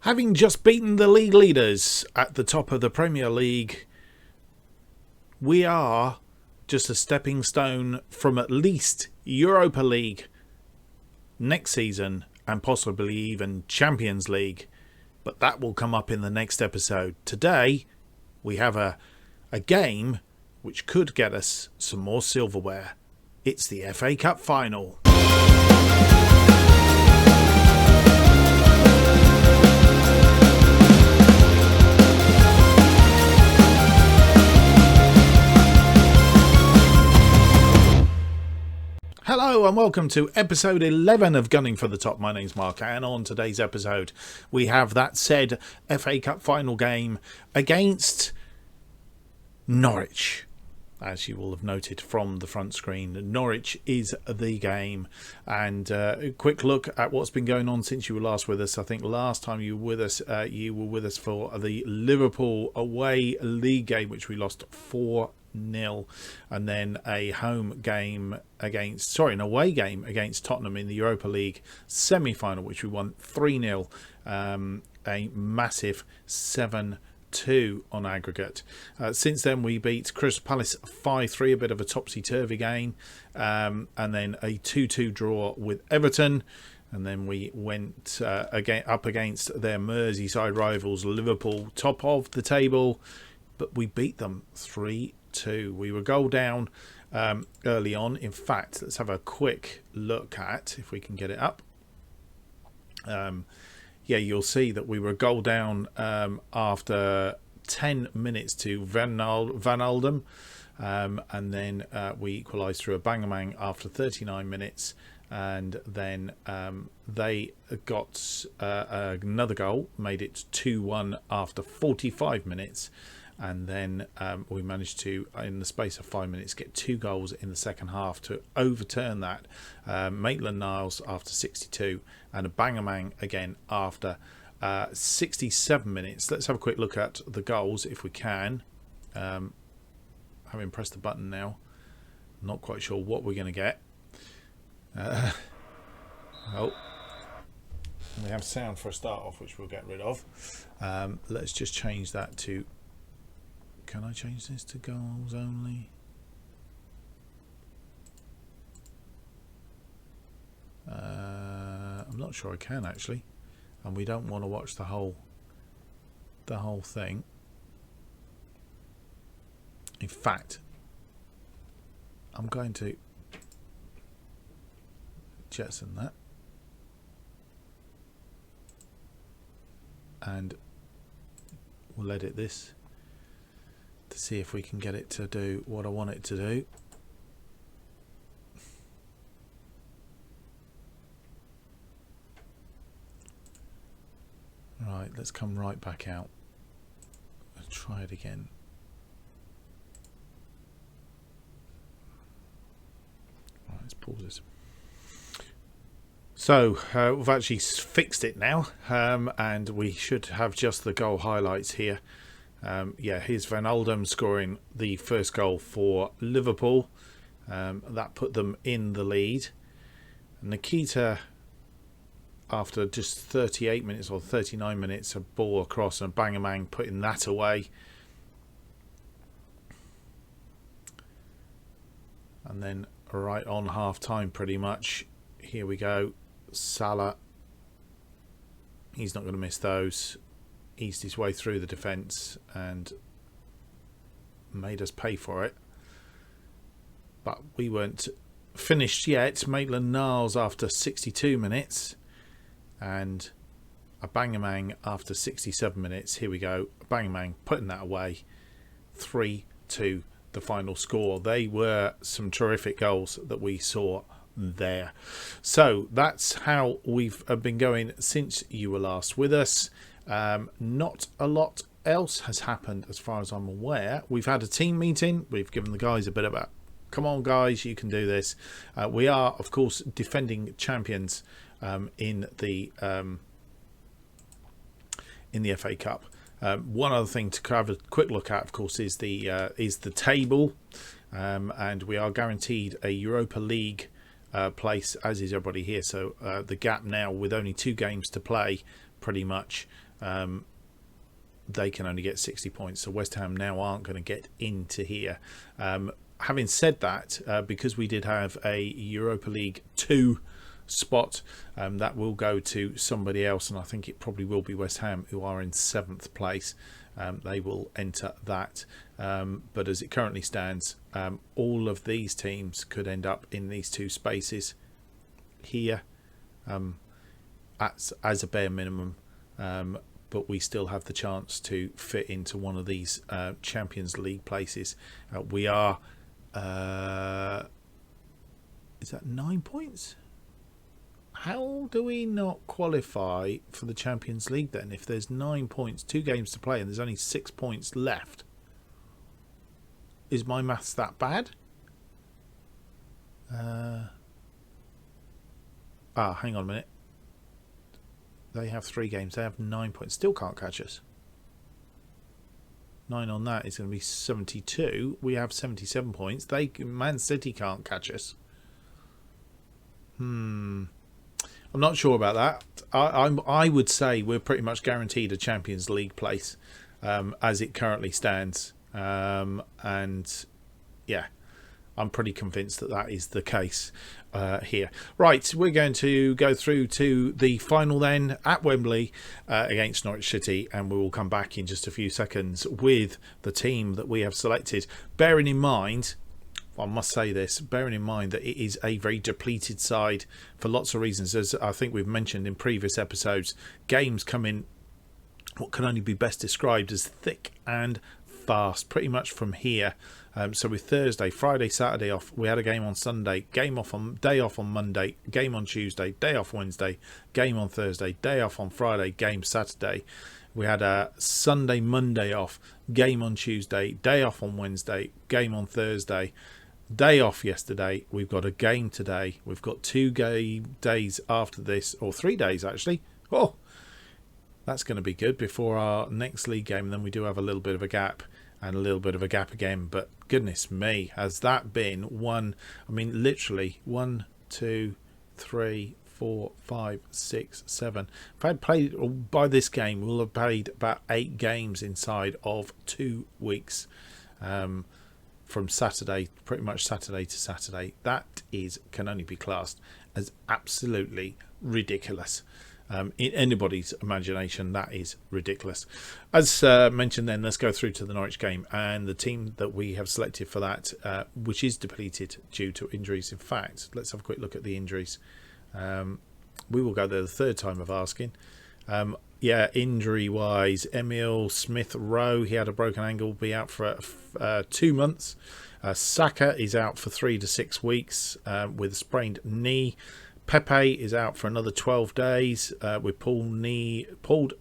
Having just beaten the league leaders at the top of the Premier League, we are just a stepping stone from at least Europa League next season and possibly even Champions League. But that will come up in the next episode. Today, we have a game which could get us some more silverware. It's the FA Cup final. Hello and welcome to episode 11 of Gunning for the Top. My name's Mark, and on today's episode we have that said FA Cup final game against Norwich. As you will have noted from the front screen, Norwich is the game. And a quick look at what's been going on since you were last with us. I think last time you were with us for the Liverpool away league game, which we lost 4-0, and then a away game against Tottenham in the Europa League semi-final, which we won 3-0, a massive 7-2 on aggregate. Since then we beat Crystal Palace 5-3, a bit of a topsy-turvy game, and then a 2-2 draw with Everton, and then we went up against their Merseyside rivals Liverpool, top of the table, but we beat them 3-2. We were goal down early on. In fact, let's have a quick look at if we can get it up. You'll see that we were goal down after 10 minutes to Van Aldum, and then we equalised through a bang after 39 minutes, and then they got another goal, made it 2-1 after 45 minutes. And then we managed to, in the space of 5 minutes, get 2 goals in the second half to overturn that. Maitland-Niles after 62 and a bang again after 67 minutes. Let's have a quick look at the goals if we can. Having pressed the button now, not quite sure what we're going to get. We have sound for a start off, which we'll get rid of. Let's just change that to... Can I change this to goals only? I'm not sure I can actually, and we don't want to watch the whole thing. In fact, I'm going to jettison that, and we'll edit this to see if we can get it to do what I want it to do. Right, let's come right back out. Let's try it again. Right, let's pause this. So we've actually fixed it now, and we should have just the goal highlights here. Here's Van Aldum scoring the first goal for Liverpool. That put them in the lead. Nikita, after just 38 minutes or 39 minutes, a ball across and bang putting that away. And then right on half time pretty much, here we go, Salah, he's not going to miss those. Eased his way through the defence and made us pay for it. But we weren't finished yet. Maitland-Niles after 62 minutes and a bang after 67 minutes. Here we go, bang putting that away. 3-2 the final score. They were some terrific goals that we saw there. So that's how we've been going since you were last with us. Not a lot else has happened as far as I'm aware. We've had a team meeting. We've given the guys a bit of a, come on guys, you can do this. We are of course defending champions in the FA Cup. One other thing to have a quick look at, of course, is the table, and we are guaranteed a Europa League place, as is everybody here. So the gap now, with only 2 games to play, pretty much they can only get 60 points. So West Ham now aren't going to get into here. Having said that, because we did have a Europa League 2 spot, that will go to somebody else, and I think it probably will be West Ham, who are in 7th place. They will enter that. But as it currently stands, all of these teams could end up in these 2 spaces here as a bare minimum. But we still have the chance to fit into one of these Champions League places. We are... is that 9 points? How do we not qualify for the Champions League then? If there's 9 points, 2 games to play, and there's only 6 points left. Is my maths that bad? Hang on a minute. They have 3 games. They have 9 points. Still can't catch us. 9 on that is going to be 72. We have 77 points. Man City can't catch us. I'm not sure about that. I would say we're pretty much guaranteed a Champions League place as it currently stands. And yeah, I'm pretty convinced that is the case here. Right, we're going to go through to the final then at Wembley against Norwich City, and we will come back in just a few seconds with the team that we have selected. Bearing in mind, I must say this, bearing in mind that it is a very depleted side for lots of reasons. As I think we've mentioned in previous episodes, games come in what can only be best described as thick and fast, pretty much from here. So with Thursday, Friday, Saturday off, we had a game on Sunday, day off on Monday, game on Tuesday, day off Wednesday, game on Thursday, day off on Friday, game Saturday. We had a Sunday, Monday off, game on Tuesday, day off on Wednesday, game on Thursday, day off yesterday. We've got a game today. We've got 2 days after this, or 3 days actually. Oh, that's going to be good before our next league game. And then we do have a little bit of a gap and a little bit of a gap again. But goodness me, has that been literally 1, 2, 3, 4, 5, 6, 7. If I had played by this game, we'll have played about 8 games inside of 2 weeks. From Saturday, pretty much Saturday to Saturday. That can only be classed as absolutely ridiculous. In anybody's imagination, that is ridiculous. As mentioned then, let's go through to the Norwich game, and the team that we have selected for that, which is depleted due to injuries. In fact, let's have a quick look at the injuries. We will go there the 3rd time of asking. Injury-wise, Emil Smith-Rowe, he had a broken ankle, will be out for 2 months. Saka is out for 3 to 6 weeks with a sprained knee. Pepe is out for another 12 days with pulled knee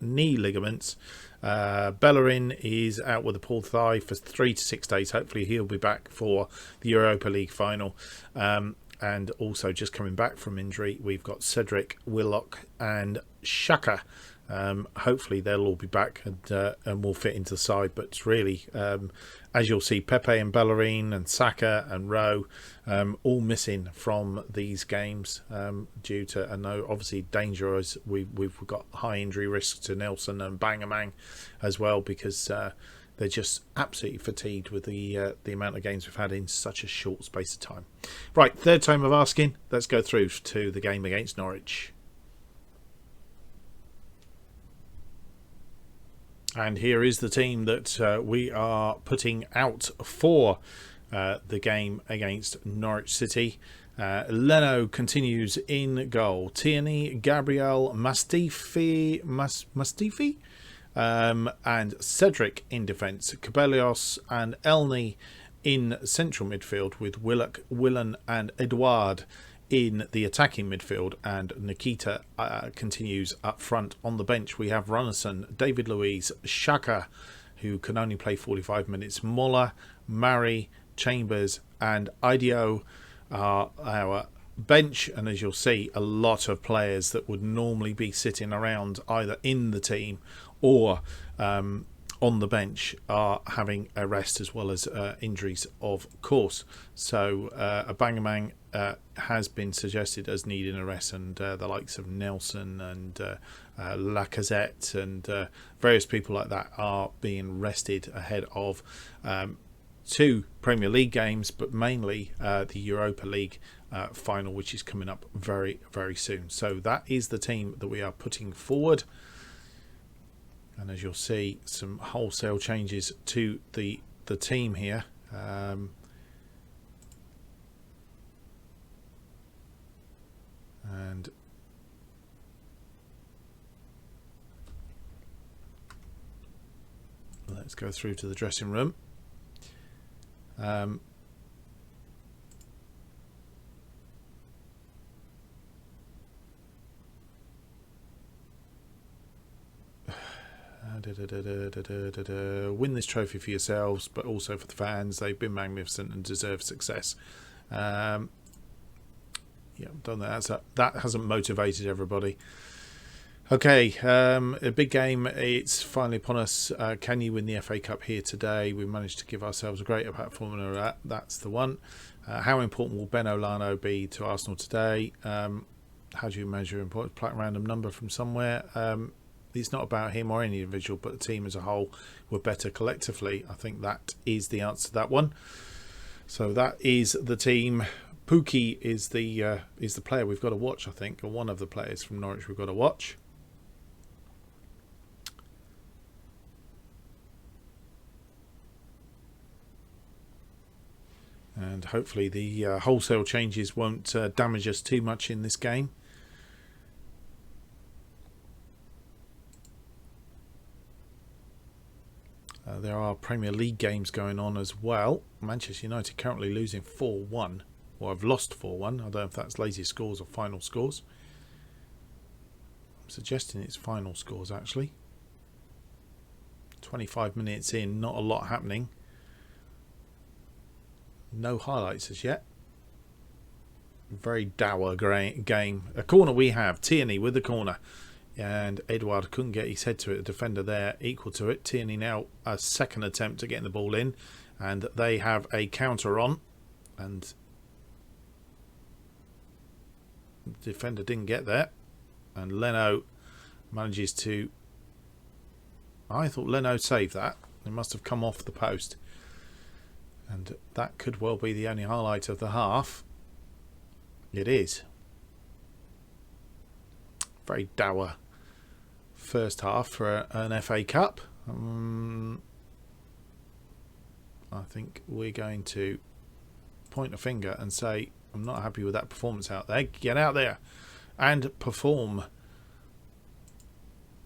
ligaments. Bellerin is out with a pulled thigh for 3 to 6 days. Hopefully he'll be back for the Europa League final. And also just coming back from injury, we've got Cedric, Willock and Xhaka. Hopefully they'll all be back and will fit into the side. But it's really, as you'll see, Pepe and Bellerin and Saka and Rowe all missing from these games due to, I know obviously danger, as we've got high injury risk to Nelson and Bangamang as well, because they're just absolutely fatigued with the amount of games we've had in such a short space of time. Right, 3rd time of asking. Let's go through to the game against Norwich. And here is the team that we are putting out for the game against Norwich City. Leno continues in goal. Tierney, Gabriel, Mastifi, and Cedric in defence. Cabellos and Elney in central midfield, with Willock, Willan and Edouard in the attacking midfield, and Nikita continues up front. On the bench we have Runnison, David Luiz, Xhaka, who can only play 45 minutes, Mola, Murray, Chambers and Idio are our bench. And as you'll see, a lot of players that would normally be sitting around either in the team or on the bench are having a rest, as well as injuries, of course. So Abangamang has been suggested as needing a rest, and the likes of Nelson and Lacazette and various people like that are being rested ahead of 2 Premier League games, but mainly the Europa League final, which is coming up very, very soon. So that is the team that we are putting forward. And as you'll see, some wholesale changes to the team here. And let's go through to the dressing room. Win this trophy for yourselves, but also for the fans. They've been magnificent and deserve success. Yeah, done that. That hasn't motivated everybody. Okay, a big game. It's finally upon us. Can you win the FA Cup here today? We managed to give ourselves a greater platform. That's the one. How important will Ben Olano be to Arsenal today? How do you measure importance? Pluck a random number from somewhere. It's not about him or any individual, but the team as a whole were better collectively. I think that is the answer to that one. So that is the team. Pookie is the player we've got to watch, I think, or one of the players from Norwich we've got to watch. And hopefully the wholesale changes won't damage us too much in this game. There are Premier League games going on as well. Manchester United currently losing 4-1. Or I've lost 4-1. I don't know if that's lazy scores or final scores. I'm suggesting it's final scores actually. 25 minutes in, not a lot happening. No highlights as yet. Very dour game. A corner we have. Tierney with the corner. And Edouard couldn't get his head to it. The defender there equal to it. Tierney now a second attempt at getting the ball in. And they have a counter on. And the defender didn't get there. And Leno manages to... I thought Leno saved that. It must have come off the post. And that could well be the only highlight of the half. It is. Very dour first half for an FA Cup. I think we're going to point a finger and say, I'm not happy with that performance out there. Get out there and perform.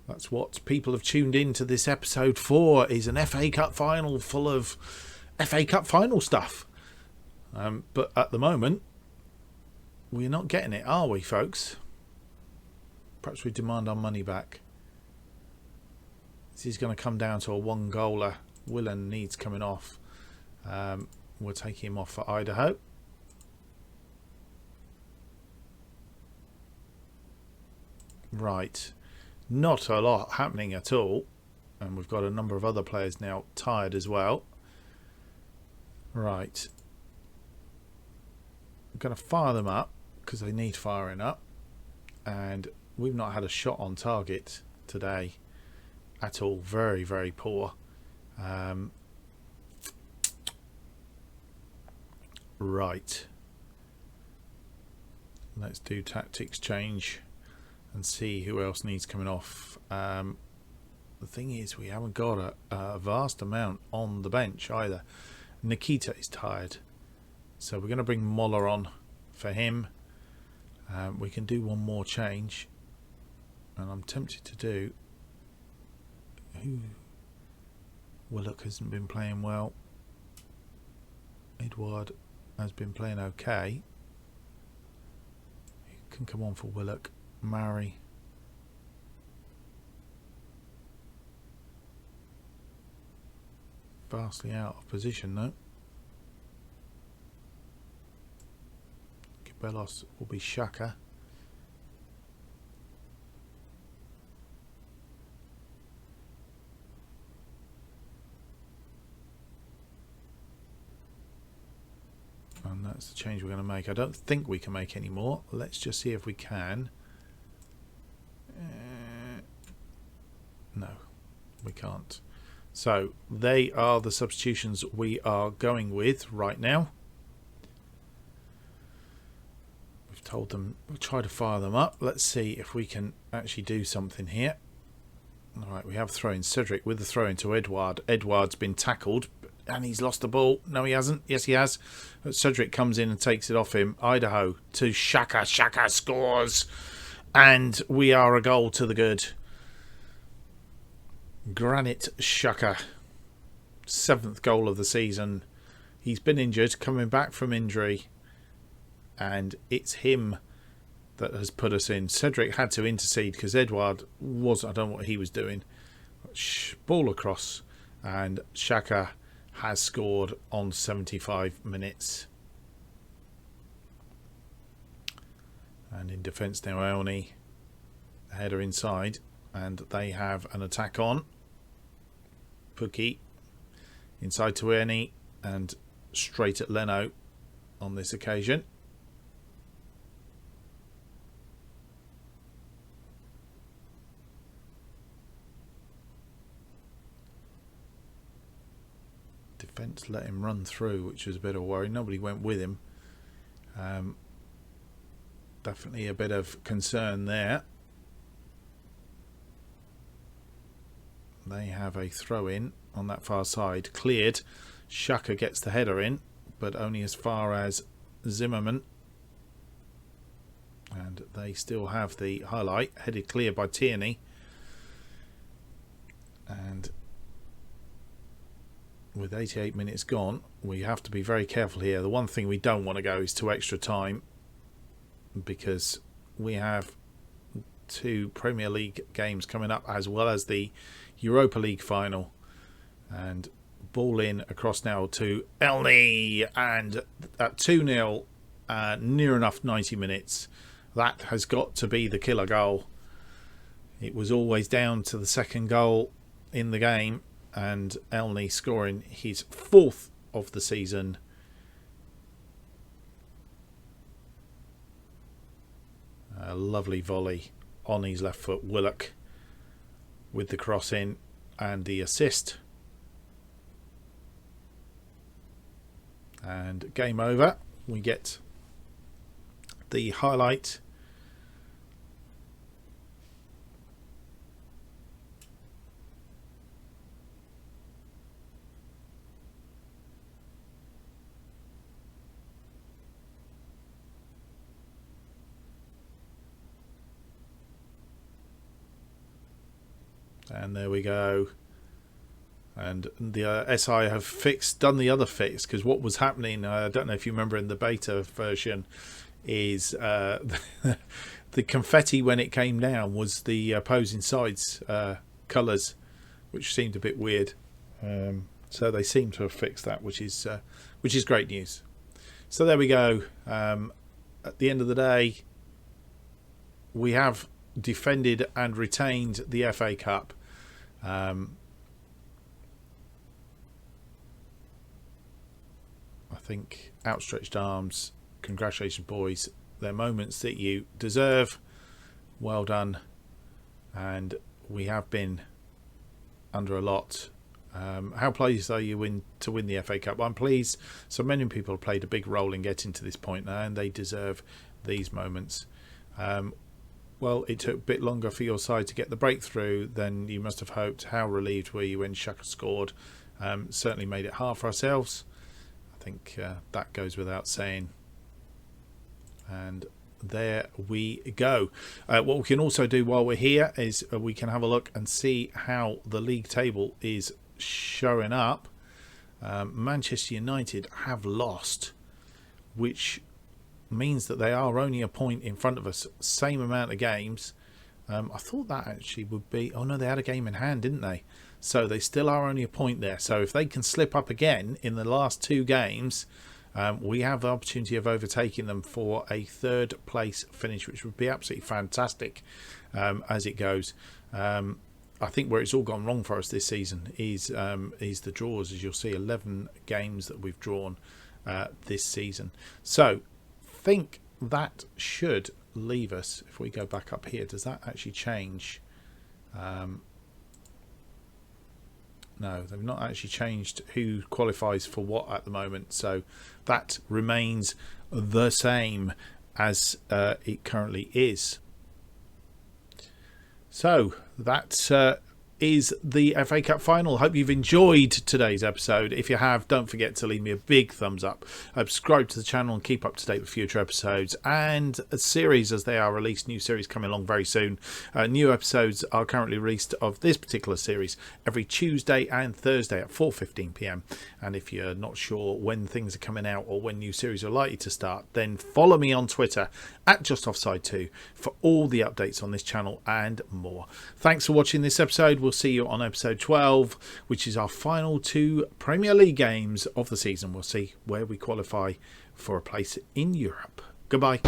That's what people have tuned into this episode for, is an FA Cup final full of FA Cup final stuff. But at the moment, we're not getting it, are we, folks? Perhaps we demand our money back. This is going to come down to a 1-goaler. Willen needs coming off. We'll take him off for Idaho. Right. Not a lot happening at all. And we've got a number of other players now tired as well. Right. I'm going to fire them up because they need firing up. And we've not had a shot on target today at all. Very, very poor. Right. Let's do tactics change and see who else needs coming off. The thing is, we haven't got a vast amount on the bench either. Nikita is tired, so we're going to bring Moller on for him. We can do one more change, and I'm tempted to do... Willock hasn't been playing well. Edouard has been playing okay. He can come on for Willock. Murray. Vastly out of position though. Cabellos will be Shaka. And that's the change we're going to make. I don't think we can make any more. Let's just see if we can. No, we can't. So they are the substitutions we are going with right now. We've told them we'll try to fire them up. Let's see if we can actually do something here. All right, we have throw-in Cedric with the throw-in to Edouard. Edouard's been tackled and he's lost the ball. No, he hasn't. Yes, he has. Cedric comes in and takes it off him. Idaho to Xhaka. Xhaka scores. And we are a goal to the good. Granit Xhaka. 7th goal of the season. He's been injured, coming back from injury. And it's him that has put us in. Cedric had to intercede because Edouard was, I don't know what he was doing. Ball across. And Xhaka has scored on 75 minutes. And in defence now, Elney, header inside, and they have an attack on. Pukki inside to Ernie and straight at Leno on this occasion. Defence let him run through, which was a bit of a worry. Nobody went with him. Definitely a bit of concern there. They have a throw-in on that far side. Cleared. Xhaka gets the header in, but only as far as Zimmerman. And they still have the highlight. Headed clear by Tierney. And with 88 minutes gone, we have to be very careful here. The one thing we don't want to go is to extra time, because we have 2 Premier League games coming up as well as the Europa League final. And ball in across now to Elney, and at 2-0, near enough 90 minutes. That has got to be the killer goal. It was always down to the second goal in the game, and Elney scoring his 4th of the season. A lovely volley on his left foot. Willock with the cross in and the assist. And game over. We get the highlight. And there we go. And the SI have done the other fix, because what was happening, I don't know if you remember in the beta version, is the confetti when it came down was the opposing sides colours, which seemed a bit weird. So they seem to have fixed that, which is great news. So there we go. At the end of the day, we have defended and retained the FA Cup. I think outstretched arms, congratulations boys, they're moments that you deserve. Well done. And we have been under a lot. How pleased are you to win the FA Cup? I'm pleased. So many people have played a big role in getting to this point now, and they deserve these moments. Well, it took a bit longer for your side to get the breakthrough than you must have hoped. How relieved were you when Xhaka scored? Certainly made it hard for ourselves. I think that goes without saying. And there we go. What we can also do while we're here is we can have a look and see how the league table is showing up. Manchester United have lost, which means that they are only a point in front of us, same amount of games. I thought that actually would be, oh no, they had a game in hand, didn't they? So they still are only a point there. So if they can slip up again in the last 2 games, we have the opportunity of overtaking them for a 3rd place finish, which would be absolutely fantastic as it goes. I think where it's all gone wrong for us this season is the draws. As you'll see, 11 games that we've drawn, this season. So think that should leave us, if we go back up here, does that actually change? No, they've not actually changed who qualifies for what at the moment, so that remains the same as it currently is. So that is the FA Cup final. Hope you've enjoyed today's episode. If you have, don't forget to leave me a big thumbs up, subscribe to the channel and keep up to date with future episodes and a series as they are released. New series coming along very soon. New episodes are currently released of this particular series every Tuesday and Thursday at 4:15 p.m. and if you're not sure when things are coming out or when new series are likely to start, then follow me on Twitter at JustOffside2 for all the updates on this channel and more. Thanks for watching this episode. We'll see you on episode 12, which is our final 2 Premier League games of the season. We'll see where we qualify for a place in Europe. Goodbye.